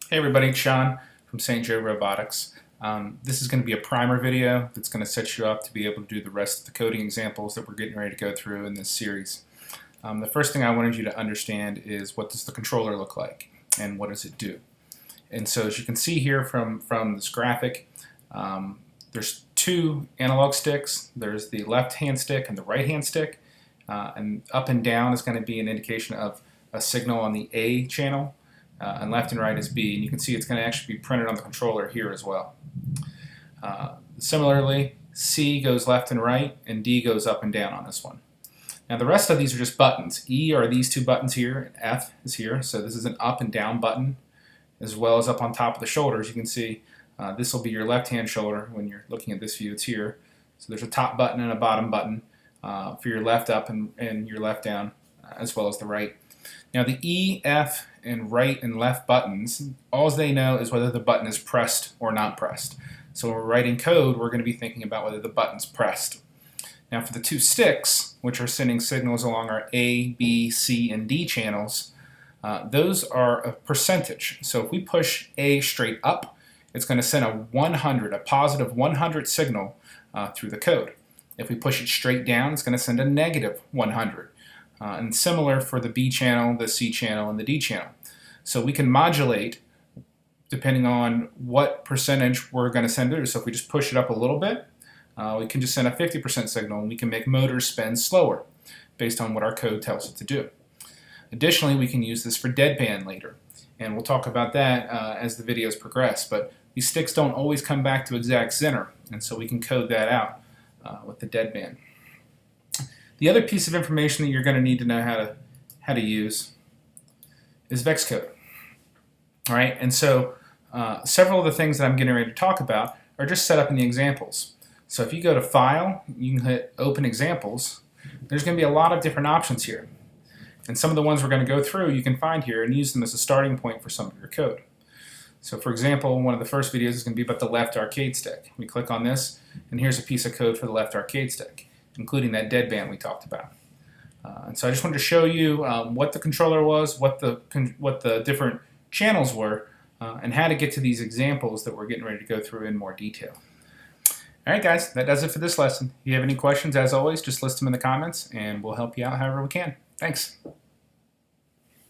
Hey everybody, it's Sean from St. Joe Robotics. This is going to be a primer video that's going to set you up to be able to do the rest of the coding examples that we're getting ready to go through in this series. The first thing I wanted you to understand is what does the controller look like and what does it do. And so as you can see here from this graphic, there's two analog sticks. There's the left hand stick and the right hand stick, and up and down is going to be an indication of a signal on the A channel. And left and right is B, and you can see it's going to actually be printed on the controller here as well. Similarly, C goes left and right, and D goes up and down on this one. Now the rest of these are just buttons. E are these two buttons here, and F is here, so this is an up and down button, as well as up on top of the shoulders. You can see this will be your left-hand shoulder. When you're looking at this view, it's here. So there's a top button and a bottom button for your left up and your left down, as well as the right. Now the E, F, and right and left buttons, all they know is whether the button is pressed or not pressed. So when we're writing code, we're going to be thinking about whether the button's pressed. Now for the two sticks, which are sending signals along our A, B, C, and D channels, those are a percentage. So if we push A straight up, it's going to send a 100, a positive 100 signal through the code. If we push it straight down, it's going to send a negative 100. And similar for the B channel, the C channel, and the D channel. So we can modulate depending on what percentage we're going to send through. So if we just push it up a little bit, we can just send a 50% signal, and we can make motors spin slower based on what our code tells it to do. Additionally, we can use this for deadband later, and we'll talk about that as the videos progress. But these sticks don't always come back to exact center, and so we can code that out with the deadband. The other piece of information that you're going to need to know how to use is Vexcode. All right, and so several of the things that I'm getting ready to talk about are just set up in the examples. So if you go to File, you can hit Open Examples. There's going to be a lot of different options here, and some of the ones we're going to go through you can find here and use them as a starting point for some of your code. So for example, one of the first videos is going to be about the left arcade stick. We click on this, and here's a piece of code for the left arcade stick, including that deadband we talked about. And so I just wanted to show you what the controller was, what the different channels were, and how to get to these examples that we're getting ready to go through in more detail. Alright guys, that does it for this lesson. If you have any questions, as always, just list them in the comments and we'll help you out however we can. Thanks.